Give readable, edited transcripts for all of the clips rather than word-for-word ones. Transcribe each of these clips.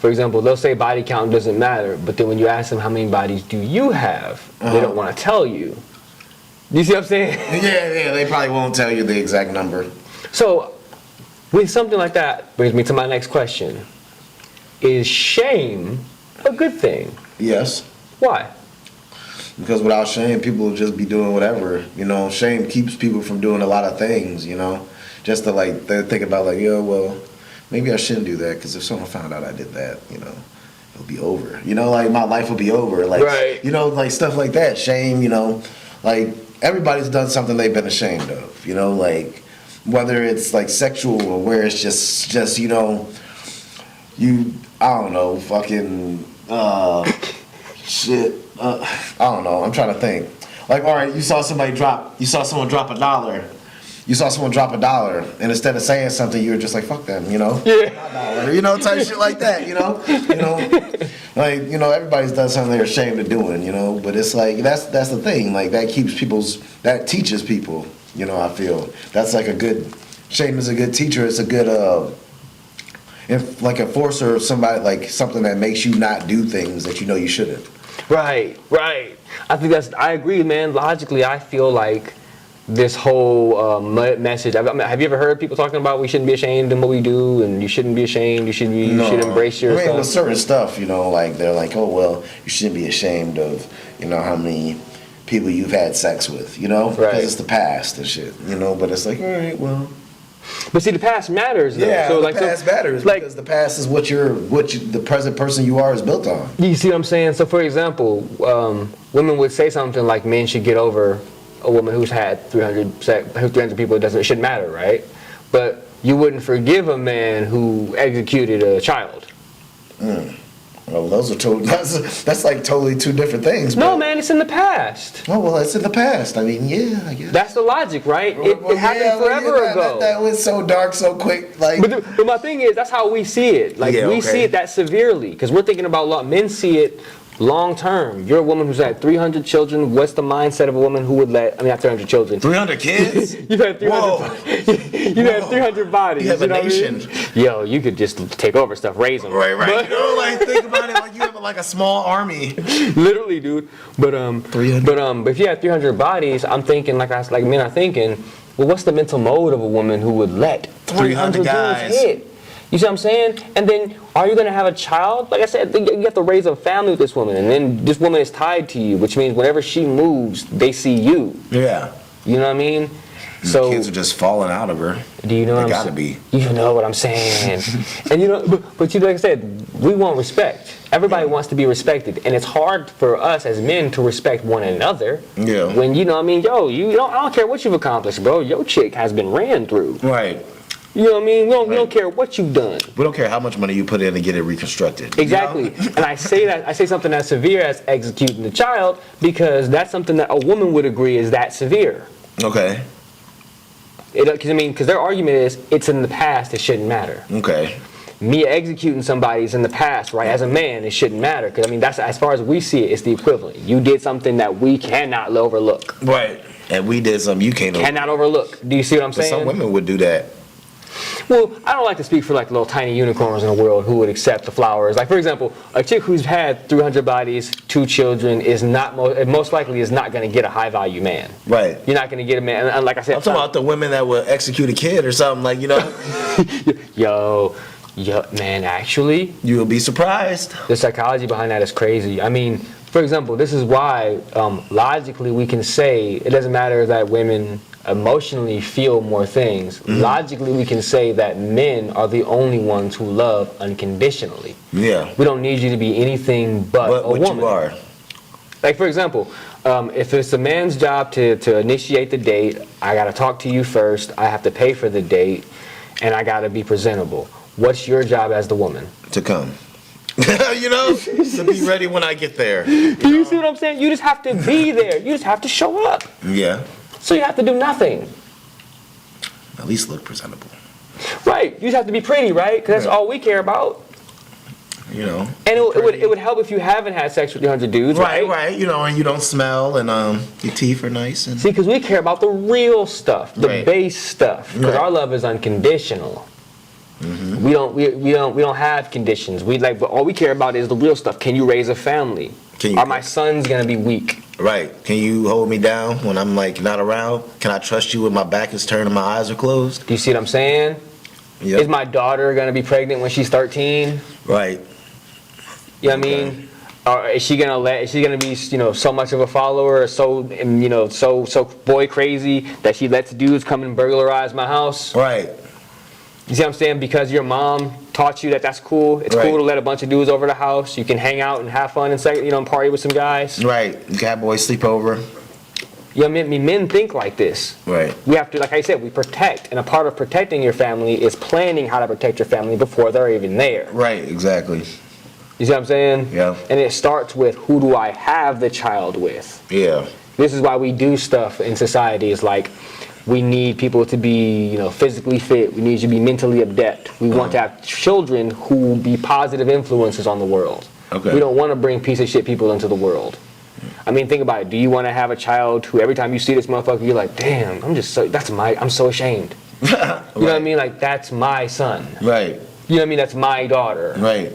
for example, they'll say body count doesn't matter, but then when you ask them how many bodies do you have, they don't want to tell you. You see what I'm saying? Yeah, they probably won't tell you the exact number. So, with something like that, brings me to my next question. Is shame a good thing? Yes. Why? Because without shame, people will just be doing whatever. You know, shame keeps people from doing a lot of things, you know. Just to, like, they think about, like, yo, well, maybe I shouldn't do that, because if someone found out I did that, you know, it'll be over. You know, like, my life will be over. Like, right. You know, like, stuff like that. Shame, you know, like, everybody's done something they've been ashamed of, you know, like, whether it's, like, sexual or where it's just you know, I don't know, fucking, shit. I don't know. I'm trying to think. Like, all right, you saw someone drop $1. You saw someone drop $1, and instead of saying something, you were just like, "Fuck them," you know? Yeah. You know, type shit like that. You know, like, you know, everybody's done something they're ashamed of doing. You know, but it's like that's the thing. Like, that teaches people. You know, I feel that's like a good. Shame is a good teacher. It's a good like enforcer of somebody, like something that makes you not do things that you know you shouldn't. Right. I agree, man. Logically, I feel like this whole message. Have you ever heard people talking about we shouldn't be ashamed in what we do, and you shouldn't be ashamed. You should embrace yourself. I mean, with certain stuff, you know, like they're like, oh well, you shouldn't be ashamed of, you know, how many people you've had sex with, you know, because it's the past and shit, you know. But it's like, all right, well. But see, the past matters, though. Yeah, so, the past matters, because the past is what the present person you are is built on. You see what I'm saying? So, for example, women would say something like men should get over a woman who's had 300 people. It shouldn't matter, right? But you wouldn't forgive a man who executed a child. Well, those are that's like totally two different things. No, man, it's in the past. Oh, well, it's in the past. I mean, yeah, I guess. That's the logic, right? It happened forever ago. That went so dark so quick. Like, but my thing is, that's how we see it. Like, we see it that severely, because we're thinking about men see it long term. You're a woman who's had 300 children. What's the mindset of a woman who would not 300 children. 300 kids? You've had 300. You've had 300 bodies. You have a nation. What I mean? Yo, you could just take over stuff, raise them. Right. You know, like, think about it, like you have like a small army. Literally, dude. But 300. But if you had 300 bodies, I'm thinking like men are thinking. Well, what's the mental mode of a woman who would let 300 guys dudes hit? You see what I'm saying? And then, are you going to have a child? Like I said, you have to raise a family with this woman. And then this woman is tied to you, which means whenever she moves, they see you. Yeah. You know what I mean? So kids are just falling out of her. Do you know what I'm saying? They gotta be. You know what I'm saying. And you know, but you know, like I said, we want respect. Everybody wants to be respected. And it's hard for us as men to respect one another. Yeah. When, you know what I mean? Yo, I don't care what you've accomplished, bro. Your chick has been ran through. Right. You know what I mean? We don't care what you've done. We don't care how much money you put in to get it reconstructed. Exactly. You know? And I say something as severe as executing the child because that's something that a woman would agree is that severe. Okay. Because their argument is it's in the past, it shouldn't matter. Okay. Me executing somebody is in the past, right? As a man, it shouldn't matter. Because that's as far as we see it, it's the equivalent. You did something that we cannot overlook. Right. And we did something you cannot overlook. Do you see what I'm saying? Some women would do that. Well, I don't like to speak for like little tiny unicorns in the world who would accept the flowers. Like, for example, a chick who's had 300 bodies, 2 children is most likely is not going to get a high value man. Right. You're not going to get a man. And like I said, I'm talking about the women that would execute a kid or something, like, you know. Yo, man, actually, you'll be surprised. The psychology behind that is crazy. I mean, for example, this is why logically we can say it doesn't matter that women emotionally feel more things. Mm-hmm. Logically, we can say that men are the only ones who love unconditionally. Yeah. We don't need you to be anything but a woman. What you are. Like, for example, if it's a man's job to initiate the date, I got to talk to you first, I have to pay for the date, and I got to be presentable. What's your job as the woman? To come. You know? To be ready when I get there. Do you see what I'm saying? You just have to be there. You just have to show up. Yeah. So you have to do nothing. At least look presentable. Right. You just have to be pretty, right? Because that's all we care about. You know. And it would help if you haven't had sex with 300 dudes, right? Right. You know, and you don't smell, and your teeth are nice. And... See, because we care about the real stuff, the base stuff. Because our love is unconditional. We don't have conditions. But all we care about is the real stuff. Can you raise a family? Are my sons gonna be weak? Right. Can you hold me down when I'm like not around? Can I trust you when my back is turned and my eyes are closed? Do you see what I'm saying? Yep. Is my daughter gonna be pregnant when she's 13? Right. You know what I mean? Or is she gonna be so much of a follower, or so boy crazy that she lets dudes come and burglarize my house? Right. You see what I'm saying? Because your mom taught you that that's cool. It's cool to let a bunch of dudes over the house. You can hang out and have fun and party with some guys. Right. You got boys sleep over. You know what I mean? Men think like this. Right. We have to, like I said, we protect. And a part of protecting your family is planning how to protect your family before they're even there. Right, exactly. You see what I'm saying? Yeah. And it starts with, who do I have the child with? Yeah. This is why we do stuff in society. It's like, we need people to be, physically fit. We need you to be mentally adept. We want to have children who will be positive influences on the world. Okay. We don't want to bring piece of shit people into the world. I mean, think about it. Do you want to have a child who every time you see this motherfucker, you're like, damn, I'm so ashamed. You know what I mean? Like, that's my son. Right. You know what I mean? That's my daughter. Right.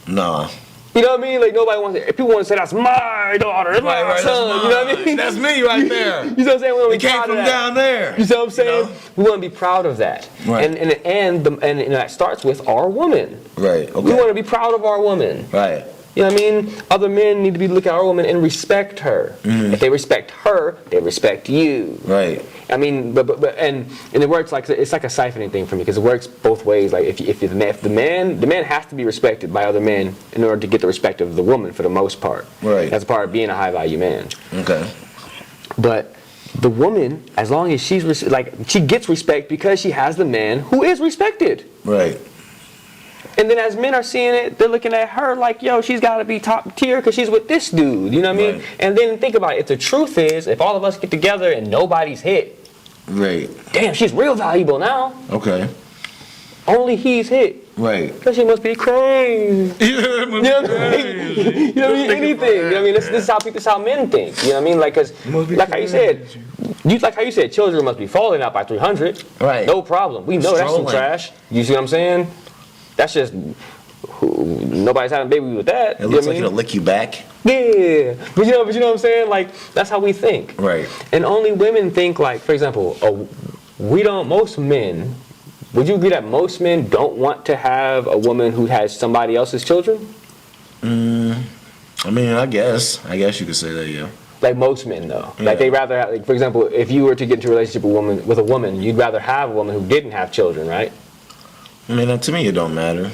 Nah. You know what I mean? Like, nobody wants to, people want to say, that's my daughter, that's my son. You know what I mean? That's me right there. You know what I'm saying? We want to be It came proud from of that. down there. You see what I'm saying? We want to be proud of that. Right. And that starts with our woman. Right. Okay. We want to be proud of our woman. Right. You know what I mean? Other men need to be looking at our woman and respect her. If they respect her, they respect you. Right. I mean, but it works like, it's like a siphoning thing for me, because it works both ways. Like, if the man has to be respected by other men in order to get the respect of the woman for the most part. Right. That's a part of being a high value man. Okay. But the woman, as long as she gets respect because she has the man who is respected. Right. And then as men are seeing it, they're looking at her like, yo, she's got to be top tier because she's with this dude. You know what I mean? Right. And then think about it. If the truth is, if all of us get together and nobody's hit, Right. damn, she's real valuable now. Okay. Only he's hit. Right. Because she must be crazy. You know what I mean? You know what I mean? Anything. You know what I mean? This is how men think. You know what I mean? Like, cause, like how you said, children must be falling out by 300. Right. No problem. We know that's some Strolling. trash. You see what I'm saying? That's just, nobody's having a baby with that. It looks like it'll lick you back. Yeah. But you know what I'm saying? Like, that's how we think. Right. And only women think like, for example, most men, would you agree that most men don't want to have a woman who has somebody else's children? I mean, I guess you could say that, yeah. Like most men, though. Yeah. Like, they rather have, like, for example, if you were to get into a relationship with a woman, you'd rather have a woman who didn't have children, right? I mean, to me, it don't matter.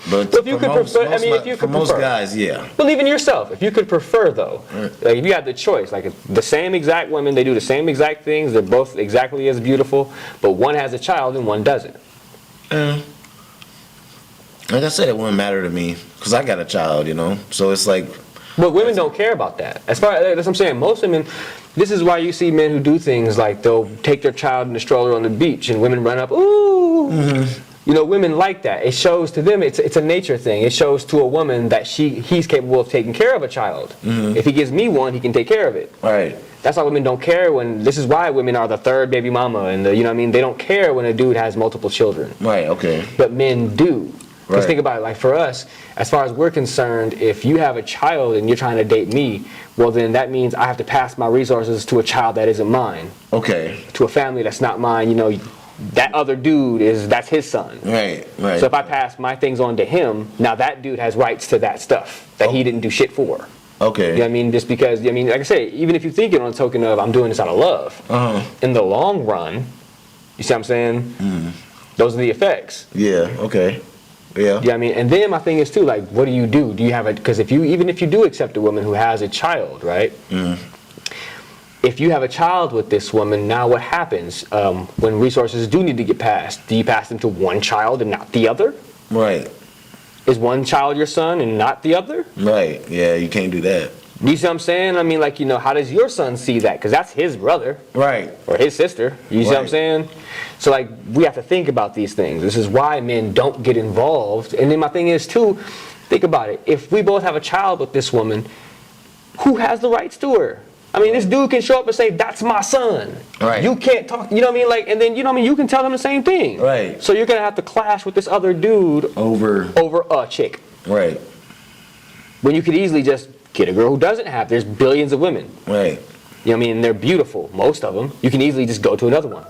But If you could prefer, I mean, if you for could most prefer. guys, yeah. Believe in yourself. If you could prefer, though, like if you had the choice, like the same exact women, they do the same exact things, they're both exactly as beautiful, but one has a child and one doesn't. Like I said, it wouldn't matter to me because I got a child, So it's like. But women don't care about that. That's what I'm saying. Most women, this is why you see men who do things like they'll take their child in the stroller on the beach and women run up, ooh. Mm-hmm. Women like that. It shows to them, it's a nature thing. It shows to a woman that he's capable of taking care of a child. If he gives me one, he can take care of it. Right. That's why women don't care this is why women are the third baby mama and you know what I mean? They don't care when a dude has multiple children. Right, okay. But men do. Because Right. think about it, like for us, as far as we're concerned, if you have a child and you're trying to date me, well then that means I have to pass my resources to a child that isn't mine. Okay. To a family that's not mine, that other dude that's his son. Right, right. So if I pass my things on to him, now that dude has rights to that stuff that he didn't do shit for. Okay. You know what I mean? Just because, like I say, even if you think it on a token of I'm doing this out of love, in the long run, you see what I'm saying? Those are the effects. Yeah, okay. Yeah. You know what I mean? And then my thing is too, like, what do you do? Do you have because even if you do accept a woman who has a child, right? If you have a child with this woman, now what happens when resources do need to get passed? Do you pass them to one child and not the other? Right. Is one child your son and not the other? Right. Yeah, you can't do that. You see what I'm saying? I mean, like, how does your son see that? Because that's his brother. Right. Or his sister. You see what I'm Right. saying? So, like, we have to think about these things. This is why men don't get involved. And then my thing is, too, think about it. If we both have a child with this woman, who has the rights to her? I mean, this dude can show up and say, "That's my son." Right. You can't talk. You know what I mean? Like, and then you know what I mean. You can tell him the same thing. Right. So you're gonna have to clash with this other dude Over. a chick. Right. When you could easily just get a girl who doesn't have. There's billions of women. Right. You know what I mean? And they're beautiful, most of them. You can easily just go to another one.